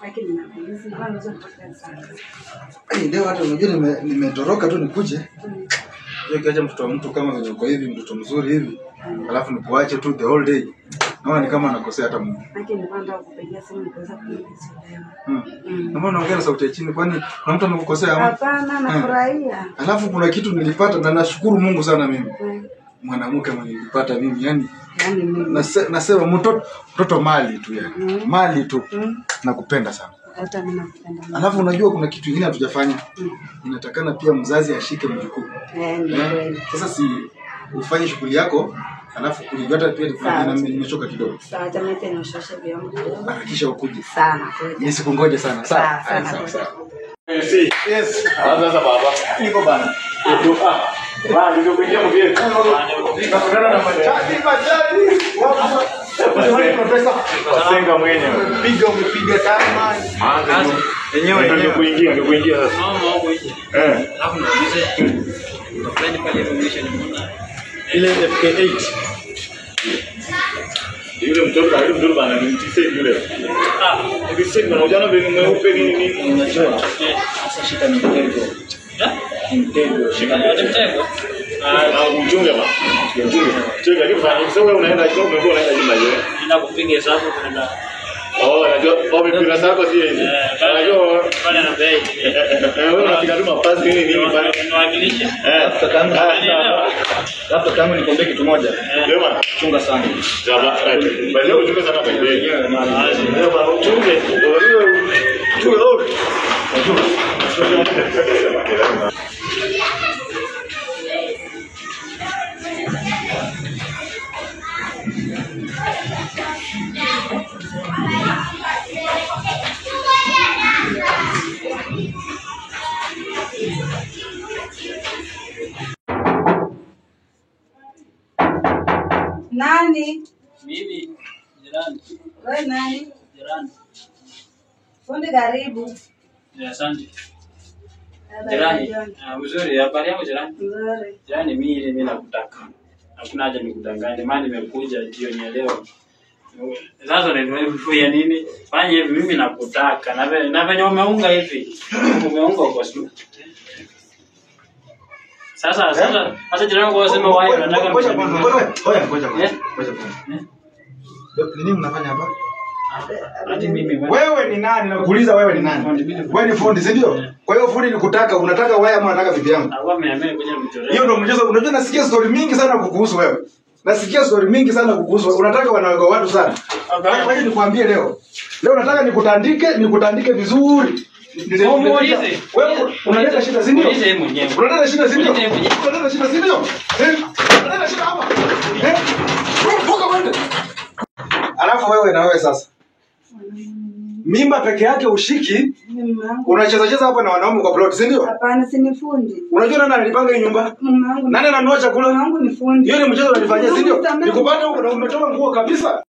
Lakini nakuuliza kwanza zote sana. Ndio hata unajua nimetoroka tu nikuje. Hiyo kiacha mtoto wa mtu kama venye uko hivi, mtoto mzuri hivi. Alafu nikuache tu the whole day. Naona ni kama nakosea hata Mungu. Lakini nipanda kupigia simu nikaweza kuuliza. Na mbona unaongea na sauti ya chini? Kwani kuna mtu amekukosea ama? Hapana, nafurahia. Alafu kuna kitu nilipata na nashukuru Mungu sana mimi. Mwanamke mwenye nilipata mimi yani nasema mtoto mali tu yani. Mali tu. Nakupenda sana. Hata mimi nakupenda. Alafu unajua kuna kitu kingine hatujafanya. Inatakana pia mzazi ashike mjukuu. Sasa si ufanye shughuli yako, alafu kuligata pia nimechoka kidogo. Sawa, jamaa tena nishoshe vyombo. Hakikisha ukuje. Sana kweli. Nisikungoje sana. Sawa. Yes. Sasa baba. Niko bana. Bana ndio kuingia mvie. Tunakutana na majani. Profesa. Wasenga mwenyewe. Umepiga tama. Yenyewe ndio kuingia sasa. Mama hapo hivi. Alafu naulize. Utafanya pale information mbona? Ile FK8. Yule mtoto bana ni mtise yule. Mtise bana ujana vile mweupe nini unajua. Sasa shika mtego. Mtego shika Mtego. Ujunge ba. Cheka kifanya sasa wewe unaenda hiyo umekuwa unaenda jima hiyo. Ninakupiga hesabu kwenda. Najua wamepiga sako si hivi. Najua Pale na bei. wewe unapiga tu mapasi nini pale. Unawakilisha. Labda kama nikwambie kitu moja. Ndio bana. Chunga sana. Bali uchunge sana kwa bei. Ndio bana uchunge. Nani? Mimi jirani. Wewe nani? Jirani. Fundi karibu. Asante. Jirani. Mzuri, habari yako jirani? Nzuri. Jirani mimi nakutaka. Hakuna haja nikudanganye. Maana nimekuja jioni ya leo. Sasa unanifuia nini? Fanya hivi mimi nakutaka. Na venye umeunga hivi. Umeunga uko sio. Sasa jirani kwa sema wao wanataka ngoja. Nini mnafanya hapa? Hadi mimi wewe ni nani? Nakuuliza wewe ni nani? Wewe ni fundi, si ndio? Kwa hiyo fundi nikutaka, unataka wewe ama unataka bibi yangu? Hiyo ndio mchezo. Unajua nasikia story mingi sana kukuhusu wewe. Nasikia story mingi sana kukuhusu. Unataka wanaweka watu sana. Ngoja nikwambie leo. Leo nataka nikutandike vizuri. Wewe unaleta shida si ndio? Unaleta shida si ndio? Unaleta shida si ndio? Unaleta shida hapa. Toka wewe. Alafu wewe na wewe sasa. Mimba peke yake ushiki. Unacheza hapo na wanaume kwa plot, si ndio? Hapana, si ni fundi. Unajua nani alipanga hii nyumba? Mume wangu. Nani ananunua chakula? Mume wangu ni fundi. Hiyo ni mchezo unanifanyia, si ndio? Nikupata huko na umetoa nguo kabisa.